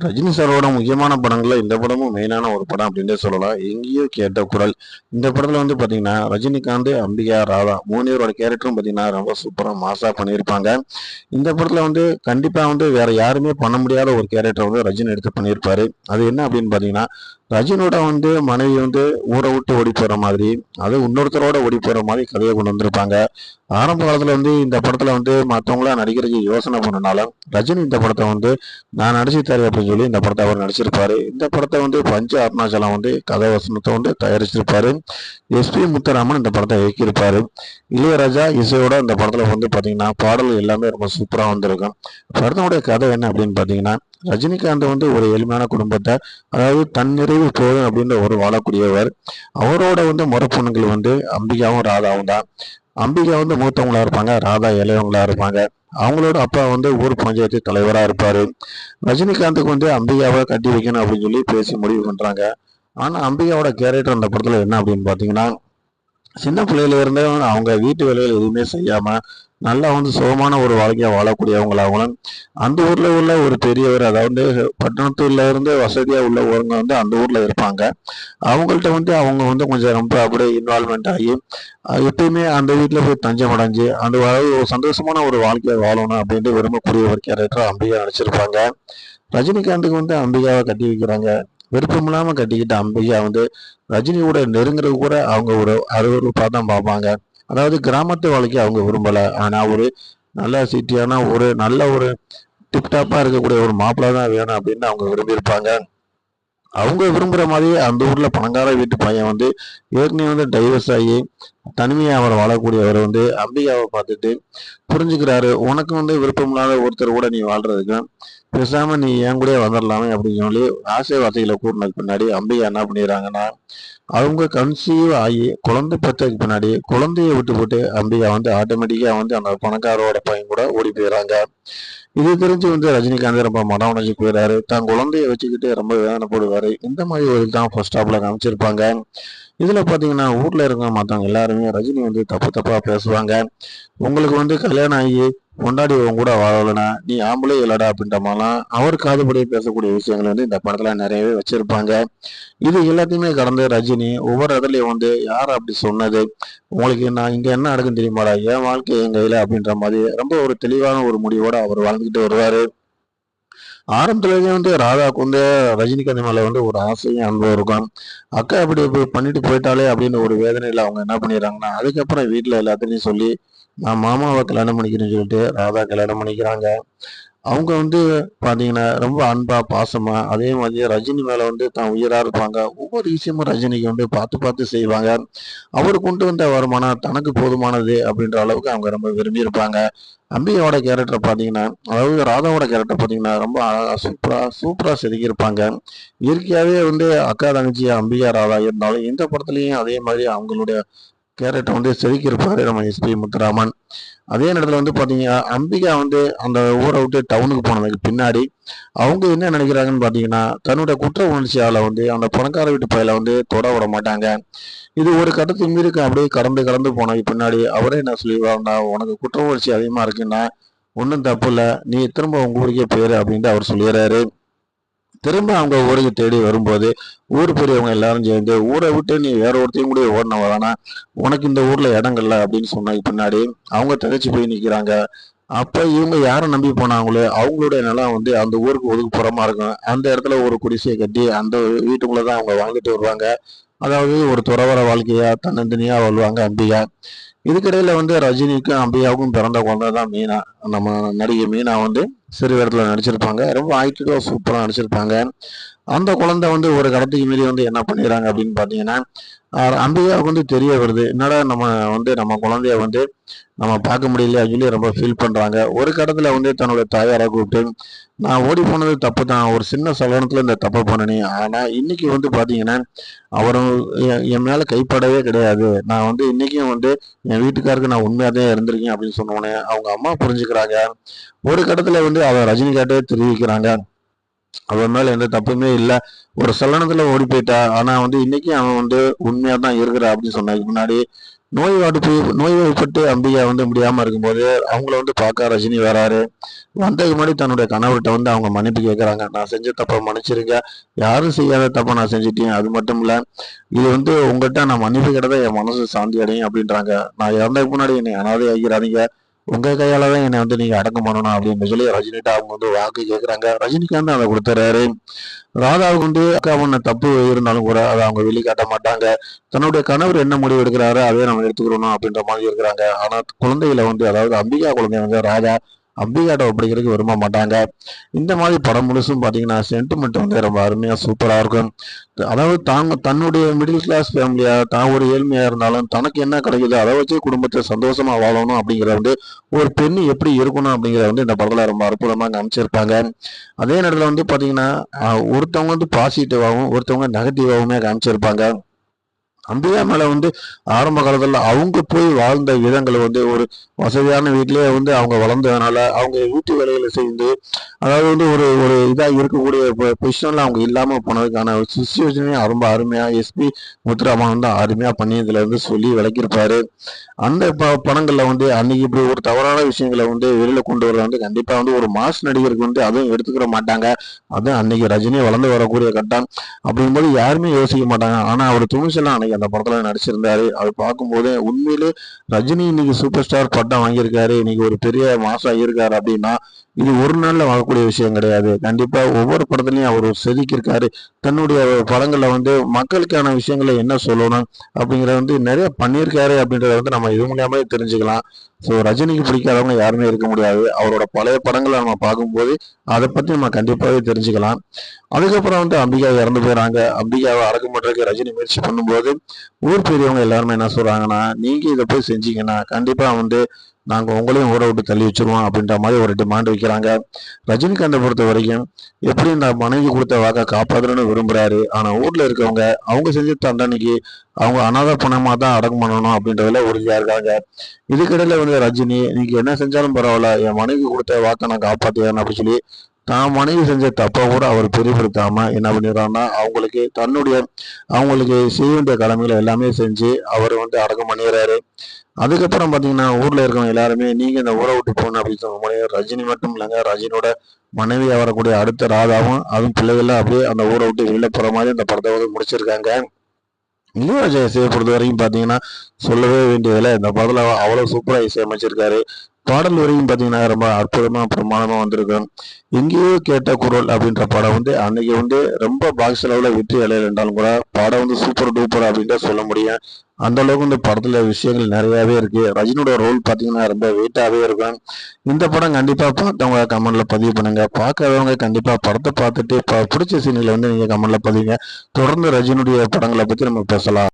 ரஜினி சாரோட முக்கியமான படங்கள்ல இந்த படமும் மெயினான ஒரு படம் அப்படின்றே சொல்லலாம். எங்கேயோ கேட்ட குரல். இந்த படத்துல பாத்தீங்கன்னா ரஜினிகாந்த், அம்பிகா, ராதா 3 பேரோட கேரக்டரும் பாத்தீங்கன்னா ரொம்ப சூப்பரா மாஸா பண்ணியிருப்பாங்க. இந்த படத்துல கண்டிப்பா வேற யாருமே பண்ண முடியாத ஒரு கேரக்டர் ரஜினி எடுத்து பண்ணியிருப்பாரு. அது என்ன அப்படின்னு பாத்தீங்கன்னா, ரஜினியோட மனைவி ஊரை விட்டு ஓடி போற மாதிரி, அது இன்னொருத்தரோட ஓடி போற மாதிரி கதையை கொண்டு வந்திருப்பாங்க. ஆரம்ப காலத்துல இந்த படத்துல மத்தவங்களா நடிக்கிறதுக்கு யோசனை பண்ணனால ரஜினி இந்த படத்தை நான் நடிச்சு தரேன் அப்படின்னு சொல்லி இந்த படத்தை அவர் நடிச்சிருப்பாரு. இந்த படத்தை பஞ்சு அருணாச்சலம் கதை வசனத்தை தயாரிச்சிருப்பாரு. எஸ்பி முத்துராமன் இந்த படத்தை இயக்கியிருப்பாரு. இளையராஜா இசையோட இந்த படத்துல பாத்தீங்கன்னா பாடல்கள் எல்லாமே ரொம்ப சூப்பரா வந்திருக்கும். படத்தினுடைய கதை என்ன அப்படின்னு பாத்தீங்கன்னா, ரஜினிகாந்த் ஒரு எளிமையான குடும்பத்தை, அதாவது தன்னிறைவு போதும் அப்படின்னு ஒரு வாழக்கூடியவர். அவரோட முறை பொண்ணுங்கள் அம்பிகாவும் ராதாவும் தான். அம்பிகா மூத்தவங்களா இருப்பாங்க, ராதா இளையவங்களா இருப்பாங்க. அவங்களோட அப்பா ஊர் பஞ்சாயத்து தலைவரா இருப்பாரு. ரஜினிகாந்துக்கு அம்பிகாவை கட்டி வைக்கணும் அப்படின்னு சொல்லி பேசி முடிவு பண்றாங்க. ஆனா அம்பிகாவோட கேரக்டர் அந்த படத்துல என்ன அப்படின்னு பாத்தீங்கன்னா, சின்ன பிள்ளையில இருந்தே அவங்க வீட்டு வேலைகள் எதுவுமே செய்யாம நல்லா சுகமான ஒரு வாழ்க்கையை வாழக்கூடியவங்களாகவும், அந்த ஊர்ல உள்ள ஒரு பெரியவர், அதாவது பட்டணத்துல இருந்து வசதியா உள்ளவங்க அந்த ஊர்ல இருப்பாங்க. அவங்கள்ட்ட அவங்க கொஞ்சம் ரொம்ப அப்படியே இன்வால்மெண்ட் ஆகி எப்பயுமே அந்த வீட்டுல போய் தஞ்சம் அடைஞ்சு அந்த ஒரு சந்தோஷமான ஒரு வாழ்க்கையை வாழணும் அப்படின்ட்டு விரும்பக்கூடிய ஒரு கேரக்டர் அம்பிகா நடிச்சிருப்பாங்க. ரஜினிகாந்துக்கு அம்பிகாவை கட்டி வைக்கிறாங்க. விருப்பம் இல்லாம கட்டிக்கிட்ட அம்பிகா ரஜினியோட நெருங்குறது கூட அவங்க ஒரு அருவருப்பா தான் பார்ப்பாங்க. அதாவது கிராமத்து வாழ்க்கை அவங்க விரும்பல. ஆனா ஒரு நல்ல சிட்டியான ஒரு நல்ல ஒரு டிப்டாப்பா இருக்கக்கூடிய ஒரு மாப்பிள்ளை தான் வேணும் அப்படின்னு அவங்க விரும்பியிருப்பாங்க. அவங்க விரும்புற மாதிரி அந்த ஊர்ல பணக்கார வீட்டு பையன் ஏற்கனவே டைவர்ஸ் ஆகி தனிமையா அவர் வாழக்கூடியவர் அம்பிகாவை பார்த்துட்டு புரிஞ்சுக்கிறாரு. உனக்கு விருப்பம் இல்லாத ஒருத்தர் கூட நீ வாழ்றதுக்கு பேசாம நீ என் கூட வந்துடலாமே அப்படின்னு சொல்லி ஆசை வார்த்தைகளை கூட்டினதுக்கு பின்னாடி அம்பிகா என்ன பண்ணிடுறாங்கன்னா, அவங்க கன்சீவ் ஆகி குழந்தை பெற்றதுக்கு பின்னாடி குழந்தைய விட்டு போட்டு அம்பிகா ஆட்டோமேட்டிக்கா அந்த பணக்காரோட பையன் கூட ஓடி போயிடறாங்க. இது தெரிஞ்சு ரஜினிகாந்த் ரொம்ப மனம் உடைஞ்சு போயிடாரு. தான் குழந்தைய வச்சுக்கிட்டு ரொம்ப வேதனைப்படுவாரு. இந்த மாதிரி ஒரு தான் ஃபர்ஸ்ட் ஹாப்ல காமிச்சிருப்பாங்க. இதுல பாத்தீங்கன்னா ஊர்ல இருக்க மத்தவங்க எல்லாருமே ரஜினி தப்பு தப்பா பேசுவாங்க. உங்களுக்கு கல்யாணம் ஆகி பொண்டாடி உன் கூட வாழலனா நீ ஆம்பளே இல்லடா அப்படின்ற மாதிரிலாம் அவர் காதுபடி பேசக்கூடிய விஷயங்கள் இந்த படத்துல நிறையவே வச்சிருப்பாங்க. இது எல்லாத்தையுமே கடந்து ரஜினி ஒவ்வொரு இடத்துலயும் யார் அப்படி சொன்னது, உங்களுக்கு நான் இங்க என்ன நடக்குன்னு தெரியுமாடா, என் வாழ்க்கை என் கையில அப்படின்ற மாதிரி ரொம்ப ஒரு தெளிவான ஒரு முடிவோட அவர் வாழ்ந்துகிட்டு வருவாரு. ஆரம்பத்துலேயே ராதாவுக்கு ரஜினிகாந்த் மேல ஒரு ஆசையும் அன்பும் இருக்கும். அக்கா இப்படி இப்படி பண்ணிட்டு போயிட்டாலே அப்படின்னு ஒரு வேதனையில அவங்க என்ன பண்ணிடுறாங்கன்னா, அதுக்கப்புறம் வீட்டுல எல்லாத்தையும் சொல்லி நான் மாமாவை கல்யாணம் பண்ணிக்கிறேன்னு சொல்லிட்டு ராதா கல்யாணம் பண்ணிக்கிறாங்க. அவங்க பாத்தீங்கன்னா ரொம்ப அன்பா பாசமா அதே மாதிரி ரஜினி மேல தான் உயிரா இருப்பாங்க. ஒவ்வொரு விஷயமும் ரஜினிக்கு பார்த்து பார்த்து செய்வாங்க. அவர் கொண்டு வந்த வருமானம் தனக்கு போதுமானது அப்படின்ற அளவுக்கு அவங்க ரொம்ப விரும்பி இருப்பாங்க. அம்பிகையோட கேரக்டர் பாத்தீங்கன்னா, அதாவது ராதாவோட கேரக்டர் பாத்தீங்கன்னா ரொம்ப அழகா சூப்பரா சூப்பரா செதுக்கியிருப்பாங்க. இயற்கையாவே அக்கா தங்கச்சி அம்பிகா ராதா இருந்தாலும் இந்த படத்துலயும் அதே மாதிரி அவங்களுடைய கேரக்டர் செதுக்கியிருப்பாரு நம்ம எஸ்பி முத்துராமன். அதே நேரத்துல பாத்தீங்கன்னா அம்பிகா அந்த ஊரை விட்டு டவுனுக்கு போனதுக்கு பின்னாடி அவங்க என்ன நினைக்கிறாங்கன்னு பாத்தீங்கன்னா, தன்னுடைய குற்ற உணர்ச்சியால அந்த பணக்கார வீட்டு பையில தொட விட மாட்டாங்க. இது ஒரு கட்டத்துக்கு மீறி அப்படியே கடந்து கடந்து போனதுக்கு பின்னாடி அவரே என்ன சொல்லிடுவாருன்னா, உனக்கு குற்ற உணர்ச்சி அதிகமா இருக்குன்னா ஒன்றும் தப்பு இல்லை, நீ திரும்ப உங்க ஊருக்கே போயிரு அப்படின்ட்டு அவர் சொல்லிடுறாரு. திரும்ப அவங்க ஊருக்கு தேடி வரும்போது ஊர் பெரியவங்க எல்லாரும் சேர்ந்து ஊரை விட்டு நீ வேற ஒருத்தையும் கூட ஓடின வரானா, உனக்கு இந்த ஊர்ல இடங்கள்ல அப்படின்னு சொன்னதுக்கு பின்னாடி அவங்க திகைச்சு போய் நிக்கிறாங்க. அப்ப இவங்க யாரை நம்பி போனாங்களோ அவங்களுடைய நிலம் அந்த ஊருக்கு ஒதுக்குப்புறமா இருக்கும். அந்த இடத்துல ஒரு குடிசையை கட்டி அந்த வீட்டுக்குள்ளதான் அவங்க வாழ்ந்துட்டு வருவாங்க. அதாவது ஒரு துறவற வாழ்க்கையா தன்னந்தனியா வாழ்வாங்க அம்பிகா. இதுக்கிடையில ரஜினிக்கும் அம்பிகாவுக்கும் பிறந்த குழந்தை தான் மீனா. நம்ம நடிகை மீனா சிறு இடத்துல நடிச்சிருப்பாங்க. ரொம்ப ஆக்டிவா சூப்பரா நடிச்சிருப்பாங்க. அந்த குழந்தை ஒரு கடத்துக்கு மீறி என்ன பண்ணிடுறாங்க அப்படின்னு பாத்தீங்கன்னா, அம்பிகாவுக்கு தெரிய வருது, என்னடா நம்ம நம்ம குழந்தைய நம்ம பார்க்க முடியல சொல்லி ரொம்ப ஃபீல் பண்றாங்க. ஒரு கடத்துல தன்னோட தாயாரை கூப்பிட்டு, நான் ஓடி போனது தப்பு தான், ஒரு சின்ன சலனத்துல இந்த தப்பை பண்ணனே, ஆனா இன்னைக்கு பாத்தீங்கன்னா அவரும் என் மேல கைப்படவே கிடையாது. நான் இன்னைக்கும் என் வீட்டுக்காருக்கு நான் உண்மையாதான் இருந்திருக்கேன் அப்படின்னு சொன்னோடனே அவங்க அம்மா புரிஞ்சுக்கிறாங்க. ஒரு கட்டத்துல அவ ரஜினிகாட்டே தெரிவிக்கிறாங்க, அவன் மேல எந்த தப்புமே இல்ல, ஒரு சலனத்துல ஓடி போயிட்டா, ஆனா இன்னைக்கு அவன் உண்மையா தான் இருக்கிறா அப்படின்னு சொன்னதுக்கு முன்னாடி நோய்வாய்ப்பட்டு அம்பிகா வந்து முடியாம இருக்கும்போது அவங்கள வந்து பார்க்க ரஜினி வராரு. வந்ததுக்கு முன்னாடி தன்னுடைய கணவர்கிட்ட வந்து அவங்க மன்னிப்பு கேட்கறாங்க. நான் செஞ்ச தப்ப மன்னிச்சிருங்க. யாரும் செய்யாத தப்ப நான் செஞ்சுட்டேன். அது மட்டும் இல்ல, இது வந்து உங்கள்கிட்ட நான் மன்னிப்பு கேட்டதா என் மனசு சாந்தி அடையும் அப்படின்றாங்க. நான் இறந்ததுக்கு முன்னாடி என்னை அனாதை ஆக்கிறாதீங்க. உங்க கையால தான் என்னை வந்து நீங்க அடக்கம் பண்ணணும் அப்படின்னு சொல்லி ரஜினிகிட்ட அவங்க வந்து வாக்கு கேட்கறாங்க. ரஜினிகாந்த் அதை கொடுத்துறாரு. ராதாவுக்கு வந்து அக்கா பண்ண தப்பு இருந்தாலும் கூட அதை அவங்க வெளிக்காட்ட மாட்டாங்க. தன்னுடைய கணவர் என்ன முடிவு எடுக்கிறாரோ அதே நம்ம எடுத்துக்கிறணும் அப்படின்ற மாதிரி இருக்கிறாங்க. ஆனா குழந்தைகளை வந்து, அதாவது அம்பிகா குழந்தைய வந்து ராதா அம்பிகாட்ட ஒப்படைக்கிறதுக்கு விரும்ப மாட்டாங்க. இந்த மாதிரி படம் முழுசும் பார்த்தீங்கன்னா சென்டிமெண்ட் வந்து ரொம்ப அருமையா சூப்பரா இருக்கும். அதாவது தன்னுடைய மிடில் கிளாஸ் ஃபேமிலியா தான் ஒரு ஏழ்மையா இருந்தாலும் தனக்கு என்ன கிடைக்குதோ அதை வச்சு குடும்பத்தை சந்தோஷமா வாழணும் அப்படிங்கிறத வந்து ஒரு பெண் எப்படி இருக்கணும் அப்படிங்கிறத வந்து இந்த படத்துல ரொம்ப அற்புதமா காமிச்சிருப்பாங்க. அதே நேரத்துல வந்து பாத்தீங்கன்னா ஒருத்தவங்க வந்து பாசிட்டிவாகவும் ஒருத்தவங்க நெகட்டிவாவுமே காமிச்சிருப்பாங்க. அம்பிகா மேல வந்து ஆரம்ப காலத்துல அவங்க போய் வாழ்ந்த விதங்கள் வந்து ஒரு வசதியான வீட்டிலேயே வந்து அவங்க வளர்ந்ததுனால அவங்க வீட்டு வேலைகளை செய்து, அதாவது வந்து ஒரு ஒரு இதா இருக்கக்கூடிய பொசிஷன்ல அவங்க இல்லாம போனதுக்கான சுச்சுவேஷனையும் ரொம்ப அருமையா எஸ்பி முத்துராமன் வந்து அருமையா பண்ணி இதுல வந்து சொல்லி விளக்கியிருப்பாரு. அந்த படங்கள்ல வந்து அன்னைக்கு இப்படி ஒரு தவறான விஷயங்களை வந்து வெளியில கொண்டு வர வந்து கண்டிப்பா வந்து ஒரு மாஸ் நடிகருக்கு வந்து அதுவும் எடுத்துக்கிற மாட்டாங்க. அதுவும் அன்னைக்கு ரஜினி வளர்ந்து வரக்கூடிய கட்டம் அப்படிங்கும்போது யாருமே யோசிக்க மாட்டாங்க. ஆனா அவர் துணிச்சலாம் அன்னைக்கு அந்த படத்துல நடிச்சிருந்தாரு. அது பார்க்கும்போது உண்மையிலே ரஜினி இன்னைக்கு சூப்பர் ஸ்டார் பட்டம் வாங்கியிருக்காரு, இன்னைக்கு ஒரு பெரிய மாசா இருக்காரு அப்படின்னா இது ஒரு நாள்ல வாங்கக்கூடிய விஷயம் கிடையாது. கண்டிப்பா ஒவ்வொரு படத்துலயும் அவர் செதுக்கியிருக்காரு. தன்னுடைய படங்கள்ல வந்து மக்களுக்கான விஷயங்களை என்ன சொல்லணும் அப்படிங்கிறத வந்து நிறைய பண்ணியிருக்காரு அப்படின்றத வந்து நம்ம இது மூலியமாவே தெரிஞ்சுக்கலாம். ஸோ ரஜினிக்கு பிடிக்காதவங்க யாருமே இருக்க முடியாது. அவரோட பழைய படங்களை நம்ம பார்க்கும்போது அதை பத்தி நம்ம கண்டிப்பாவே தெரிஞ்சுக்கலாம். அதுக்கப்புறம் வந்து அம்பிகா இறந்து போயிறாங்க. அம்பிகாவை அடக்கம் பண்றதுக்கு ரஜினி முயற்சி பண்ணும்போது ஊர் பெரியவங்க எல்லாருமே என்ன சொல்றாங்கன்னா, நீங்க இதை போய் செஞ்சீங்கன்னா கண்டிப்பா வந்து நாங்க உங்களையும் ஊரை விட்டு தள்ளி வச்சிருவோம் அப்படின்ற மாதிரி ஒரு டிமாண்ட் வைக்கிறாங்க. ரஜினிகாந்தை பொறுத்த வரைக்கும் எப்படி இந்த மனைவி கொடுத்த வாக்கை காப்பாற்றணும்னு விரும்புறாரு. ஆனா ஊர்ல இருக்கவங்க அவங்க செஞ்ச தண்டனைக்கு அவங்க அனாதை பணமா தான் அடக்கம் பண்ணணும் அப்படின்றதுல உறுதியா இருக்காங்க. இதுக்கிடையில வந்து ரஜினி நீங்க என்ன செஞ்சாலும் பரவாயில்ல, என் மனைவி கொடுத்த வாக்கை நான் காப்பாத்துவேன் அப்படின்னு சொல்லி தான் மனைவி செஞ்ச தப்பை கூட அவர் பெரியப்படுத்தாம என்ன பண்ணிடுறாருன்னா அவங்களுக்கு செய்ய வேண்டிய கடமைகளை எல்லாமே செஞ்சு அவர் வந்து அடக்கம் பண்ணிடுறாரு. அதுக்கப்புறம் பாத்தீங்கன்னா ஊர்ல இருக்கவங்க எல்லாருமே நீங்க இந்த ஊரை விட்டு போகணும் அப்படின்னு சொல்ல ரஜினி மட்டும் இல்லைங்க, ரஜினியோட மனைவியா வரக்கூடிய அடுத்த ராதாவும் அதுவும் பிள்ளைகள்லாம் அப்படியே அந்த ஊரை விட்டு வெளியில போற மாதிரி அந்த படத்தை வந்து முடிச்சிருக்காங்க. இளையராஜா இசையை பொறுத்த வரைக்கும் பாத்தீங்கன்னா சொல்லவே வேண்டியதில்லை. இந்த படத்துல அவ்வளவு சூப்பரா இசையமைச்சிருக்காரு. பாடல் வரைக்கும் பாத்தீங்கன்னா ரொம்ப அற்புதமா பிரமாணமா வந்திருக்கும். எங்கேயோ கேட்ட குரல் அப்படின்ற படம் வந்து அன்னைக்கு வந்து ரொம்ப பாக்ஸ் அளவுல வெற்றி அடையல என்றாலும் கூட படம் வந்து சூப்பர் டூப்பர் அப்படின்னு சொல்ல முடியும். அந்த அளவுக்கு இந்த படத்துல விஷயங்கள் நிறையவே இருக்கு. ரஜினியோட ரோல் பாத்தீங்கன்னா ரொம்ப வெயிட்டாவே இருக்கும். இந்த படம் கண்டிப்பா பார்த்தவங்க கமெண்ட்ல பதிவு பண்ணுங்க. பார்க்காதவங்க கண்டிப்பா படத்தை பார்த்துட்டு பிடிச்ச சீன்களை வந்து நீங்க கமெண்ட்ல பதிவுங்க. தொடர்ந்து ரஜினியுடைய படங்களை பத்தி நம்ம பேசலாம்.